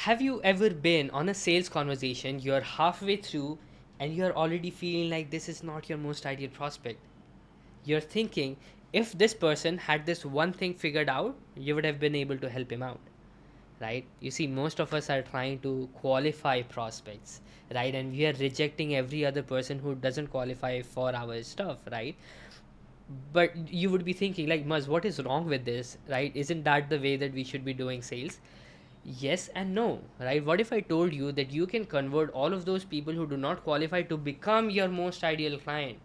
Have you ever been on a sales conversation, you're halfway through, and you're already feeling like this is not your most ideal prospect? You're thinking, if this person had this one thing figured out, you would have been able to help him out, right? You see, most of us are trying to qualify prospects, right? And we are rejecting every other person who doesn't qualify for our stuff, right? But you would be thinking, like, Muzz, what is wrong with this, right? Isn't that the way that we should be doing sales? Yes and no, right? What if I told you that you can convert all of those people who do not qualify to become your most ideal client,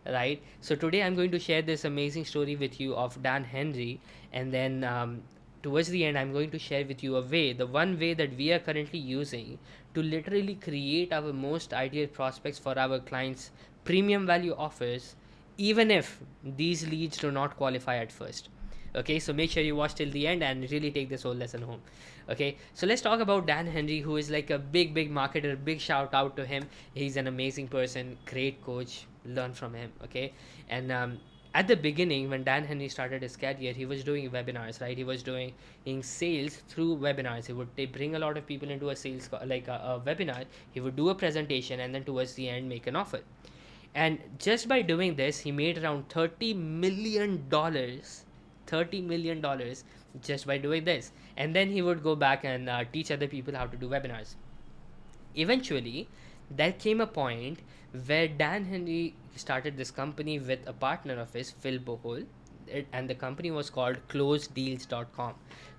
right? So today I'm going to share this amazing story with you of Dan Henry, and then towards the end I'm going to share with you the one way that we are currently using to literally create our most ideal prospects for our clients' premium value offers, even if these leads do not qualify at first. Okay, so make sure you watch till the end and really take this whole lesson home. Okay, so let's talk about Dan Henry, who is like a big marketer. Big shout out to him. He's an amazing person, great coach. Learn from him. Okay, and at the beginning, when Dan Henry started his career, he was doing webinars, right? He was doing in sales through webinars. He would bring a lot of people into a sales like a webinar. He would do a presentation and then towards the end make an offer. And just by doing this, he made around $30 million. $30 million just by doing this. And then he would go back and teach other people how to do webinars. Eventually, there came a point where Dan Henry started this company with a partner of his, Phil Bohol, and the company was called closeddeals.com.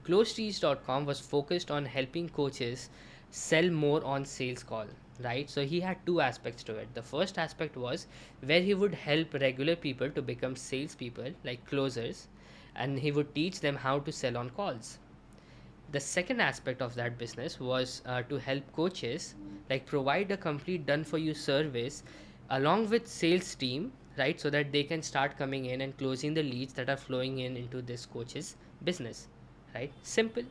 Closeddeals.com was focused on helping coaches sell more on sales call, right? So he had two aspects to it. The first aspect was where he would help regular people to become salespeople, like closers, and he would teach them how to sell on calls. The second aspect of that business was to help coaches like provide a complete done for you service along with sales team, right? So that they can start coming in and closing the leads that are flowing in into this coach's business, right? Simple.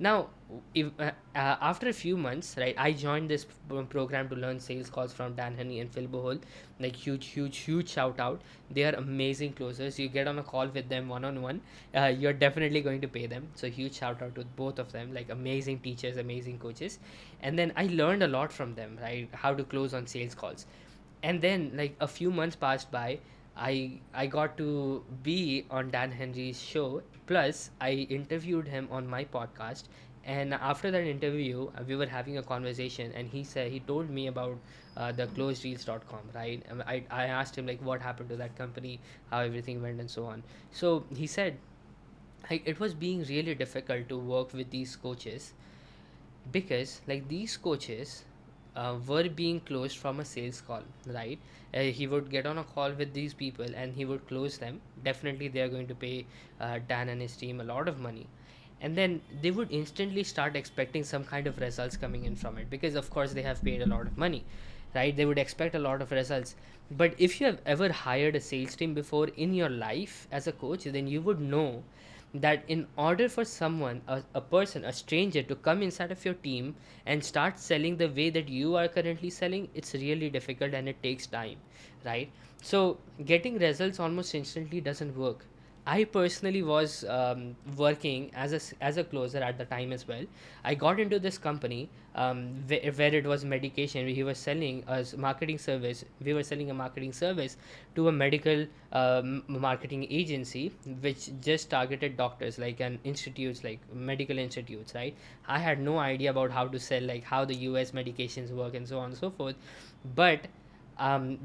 Now, if, after a few months, right, I joined this program to learn sales calls from Dan Henry and Phil Bohol. Like huge shout out. They are amazing closers. You get on a call with them one on one, you're definitely going to pay them. So huge shout out to both of them. Like amazing teachers, amazing coaches, and then I learned a lot from them, right? How to close on sales calls, and then like a few months passed by. I got to be on Dan Henry's show. Plus, I interviewed him on my podcast. And after that interview, we were having a conversation, and he told me about the closeddeals.com, right? I asked him like what happened to that company, how everything went, and so on. So he said like it was being really difficult to work with these coaches because like these coaches were being closed from a sales call, right? He would get on a call with these people and he would close them. Definitely they are going to pay Dan and his team a lot of money, and then they would instantly start expecting some kind of results coming in from it because of course they have paid a lot of money, right? They would expect a lot of results. But if you have ever hired a sales team before in your life as a coach, then you would know that in order for someone, a person, a stranger to come inside of your team and start selling the way that you are currently selling, it's really difficult and it takes time, right? So getting results almost instantly doesn't work. I personally was working as as a closer at the time as well. I got into this company where it was medication. He was selling a marketing service. We were selling a marketing service to a medical marketing agency, which just targeted doctors, like an institutes, like medical institutes, right? I had no idea about how to sell, like how the US medications work and so on and so forth. But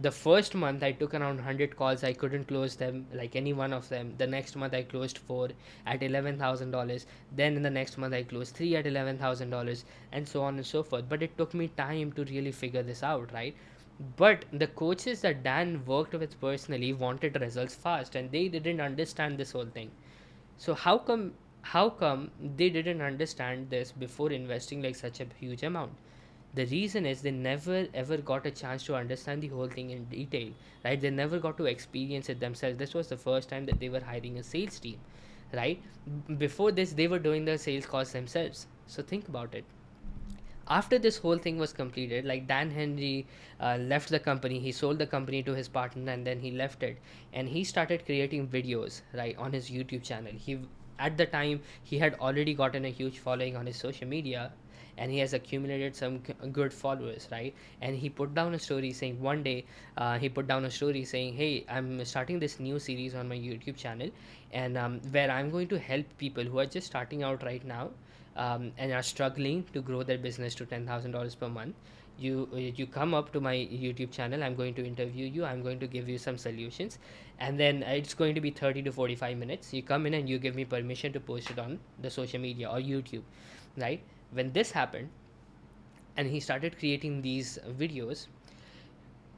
the first month I took around 100 calls. I couldn't close them, like any one of them. The next month I closed four at $11,000. Then in the next month I closed three at $11,000, and so on and so forth. But it took me time to really figure this out, right? But the coaches that Dan worked with personally wanted results fast, and they didn't understand this whole thing. So how come they didn't understand this before investing like such a huge amount? The reason is they never ever got a chance to understand the whole thing in detail, right? They never got to experience it themselves. This was the first time that they were hiring a sales team, right? Before this they were doing the sales calls themselves. So think about it. After this whole thing was completed, like Dan Henry left the company. He sold the company to his partner and then he left it, and he started creating videos, right, on his YouTube channel. at the time he had already gotten a huge following on his social media, and he has accumulated some good followers, right? And he put down a story saying one day, he put down a story saying, hey, I'm starting this new series on my YouTube channel, and where I'm going to help people who are just starting out right now, and are struggling to grow their business to $10,000 per month. You come up to my YouTube channel, I'm going to interview you, I'm going to give you some solutions, and then it's going to be 30 to 45 minutes. You come in and you give me permission to post it on the social media or YouTube, right? When this happened and he started creating these videos,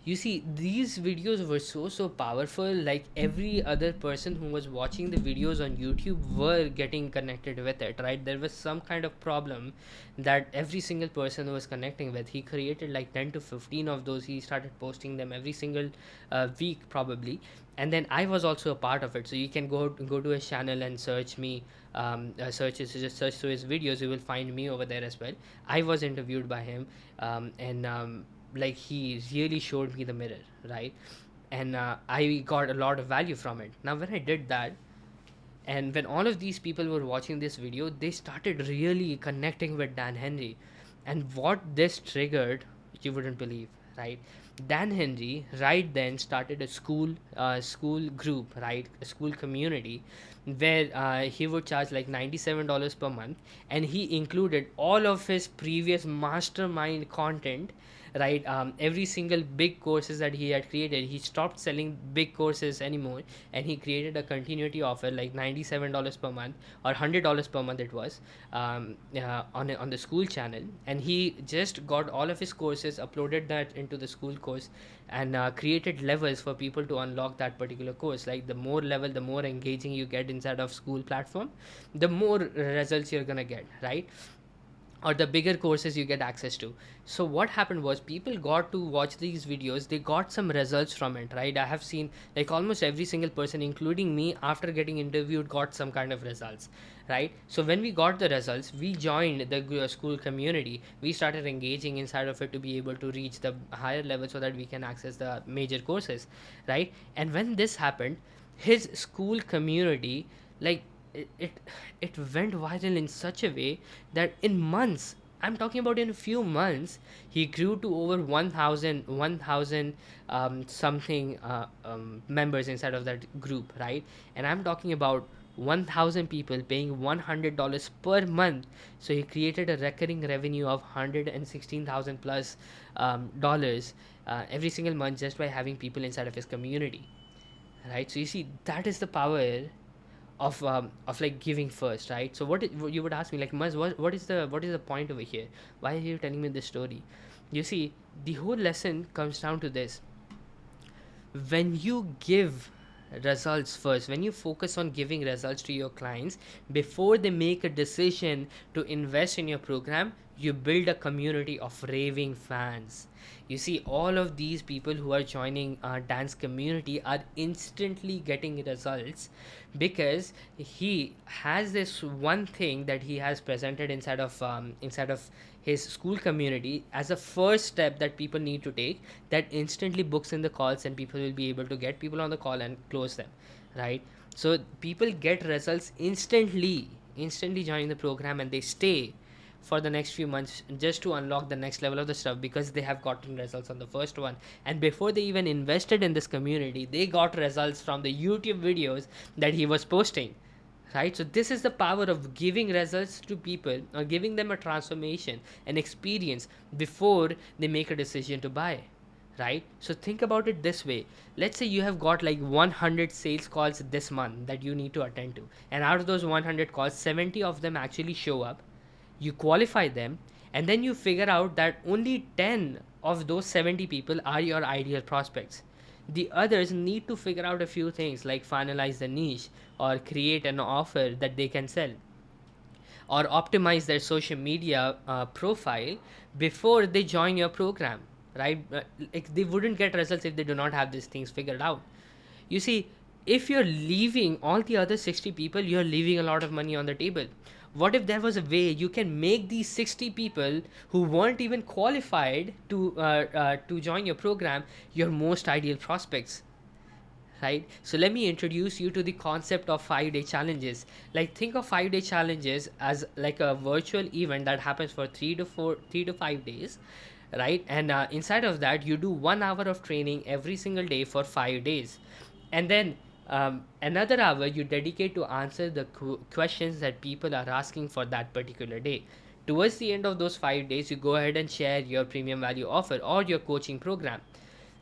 you see, these videos were so powerful. Like, every other person who was watching the videos on YouTube were getting connected with it, right? There was some kind of problem that every single person was connecting with. He created like 10 to 15 of those. He started posting them every single week probably, and then I was also a part of it. So you can go to his channel and search me, just search through his videos, you will find me over there as well. I was interviewed by him, and like, he really showed me the mirror, right? And I got a lot of value from it. Now when I did that, and when all of these people were watching this video, they started really connecting with Dan Henry. And what this triggered, you wouldn't believe, right? Dan Henry right then started a school group, right? A school community where he would charge like $97 per month, and he included all of his previous mastermind content, right? Every single big courses that he had created, he stopped selling big courses anymore, and he created a continuity offer like $97 per month or $100 per month it was, on the school channel. And he just got all of his courses, uploaded that into the school course, and created levels for people to unlock that particular course. Like, the more level, the more engaging you get inside of school platform, the more results you're gonna get, right? Or the bigger courses you get access to. So what happened was, people got to watch these videos, they got some results from it, right? I have seen like almost every single person, including me, after getting interviewed, got some kind of results, right? So when we got the results, we joined the school community, we started engaging inside of it to be able to reach the higher level so that we can access the major courses, right? And when this happened, his school community, like, it it went viral in such a way that in months, I'm talking about in a few months, he grew to over 1000 something members inside of that group, right? And I'm talking about 1000 people paying $100 per month. So he created a recurring revenue of 116,000 plus dollars every single month, just by having people inside of his community, right? So you see, that is the power of like giving first, right? So what you would ask me, like, Maz, what is the point over here? Why are you telling me this story? You see, the whole lesson comes down to this: when you give results first, when you focus on giving results to your clients before they make a decision to invest in your program, you build a community of raving fans. You see, all of these people who are joining dance community are instantly getting results, because he has this one thing that he has presented inside of his school community as a first step that people need to take, that instantly books in the calls, and people will be able to get people on the call and close them, right? So people get results instantly joining the program, and they stay for the next few months just to unlock the next level of the stuff, because they have gotten results on the first one. And before they even invested in this community, they got results from the YouTube videos that he was posting, right? So this is the power of giving results to people, or giving them a transformation, an experience, before they make a decision to buy, right? So think about it this way: let's say you have got like 100 sales calls this month that you need to attend to, and out of those 100 calls, 70 of them actually show up, you qualify them, and then you figure out that only 10 of those 70 people are your ideal prospects. The others need to figure out a few things, like finalize the niche, or create an offer that they can sell, or optimize their social media profile before they join your program, right? Like, they wouldn't get results if they do not have these things figured out. You see, if you're leaving all the other 60 people, you're leaving a lot of money on the table. What if there was a way you can make these 60 people who weren't even qualified to join your program your most ideal prospects, right? So let me introduce you to the concept of 5-day challenges. Like, think of 5-day challenges as like a virtual event that happens for 3 to 5 days, right? And inside of that, you do 1 hour of training every single day for 5 days, and then another hour you dedicate to answer the questions that people are asking for that particular day. Towards the end of those 5 days, you go ahead and share your premium value offer or your coaching program.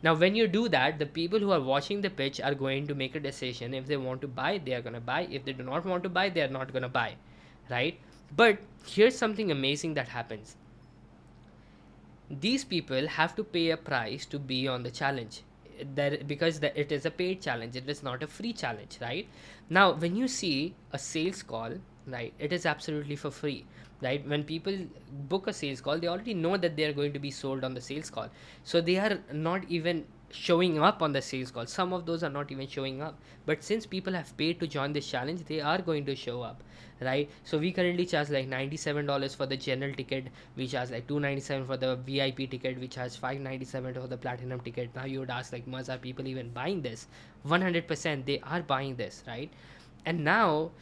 Now, when you do that, the people who are watching the pitch are going to make a decision. If they want to buy, they are going to buy. If they do not want to buy, they are not going to buy, right? But here's something amazing that happens. These people have to pay a price to be on the challenge, that because it is a paid challenge, it is not a free challenge, right? Now, when you see a sales call, right, it is absolutely for free, right? When people book a sales call, they already know that they are going to be sold on the sales call, so they are not even showing up on the sales call. Some of those are not even showing up, but since people have paid to join this challenge, they are going to show up, right? So we currently charge like $97 for the general ticket, we charge like $297 for the VIP ticket, we charge $597 for the platinum ticket. Now you would ask, like, Muzz, are people even buying this? 100% they are buying this, right? And now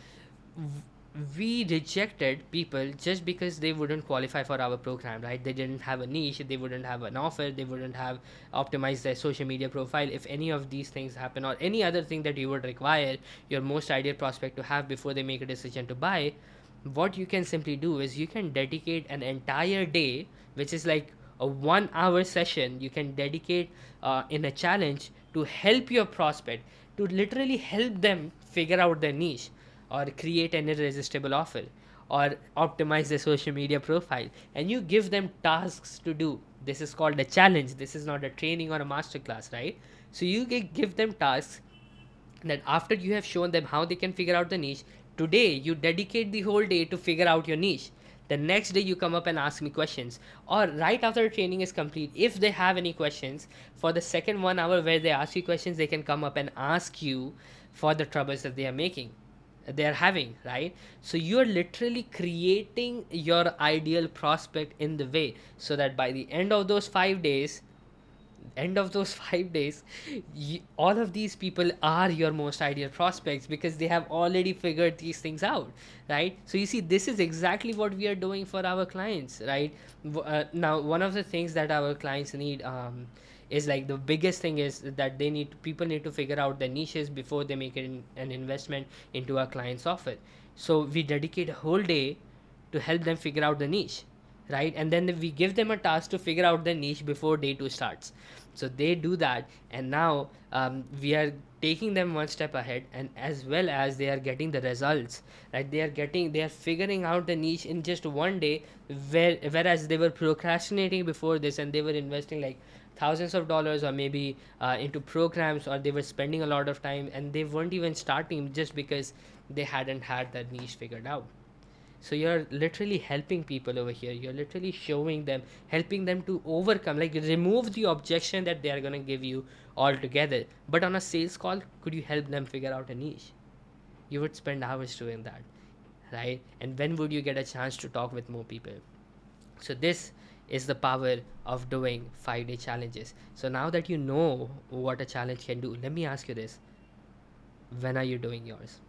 we rejected people just because they wouldn't qualify for our program, right? They didn't have a niche, they wouldn't have an offer, they wouldn't have optimized their social media profile. If any of these things happen, or any other thing that you would require your most ideal prospect to have before they make a decision to buy, what you can simply do is you can dedicate an entire day, which is like a 1 hour session, you can dedicate in a challenge to help your prospect, to literally help them figure out their niche, or create an irresistible offer, or optimize their social media profile. And you give them tasks to do. This is called a challenge, this is not a training or a masterclass, right? So you give them tasks that after you have shown them how they can figure out the niche, today you dedicate the whole day to figure out your niche. The next day you come up and ask me questions, or right after the training is complete, if they have any questions, for the second 1 hour where they ask you questions, they can come up and ask you for the troubles that they are having, right? So you're literally creating your ideal prospect in the way, so that by the end of those 5 days, all of these people are your most ideal prospects, because they have already figured these things out, right? So you see, this is exactly what we are doing for our clients, right? Now, one of the things that our clients need, is like, the biggest thing is that people need to figure out their niches before they make an investment into our client's offer. So we dedicate a whole day to help them figure out the niche, right? And then we give them a task to figure out the niche before day two starts. So they do that, and now we are taking them one step ahead, and as well as they are getting the results, right? They are figuring out the niche in just one day, whereas they were procrastinating before this, and they were investing like thousands of dollars, or maybe into programs, or they were spending a lot of time, and they weren't even starting just because they hadn't had that niche figured out. So you're literally helping people over here, you're literally showing them, helping them to overcome, like, remove the objection that they are going to give you altogether. But on a sales call, could you help them figure out a niche? You would spend hours doing that, right? And when would you get a chance to talk with more people? So this is the power of doing 5-day challenges. So now that you know what a challenge can do, let me ask you this: when are you doing yours?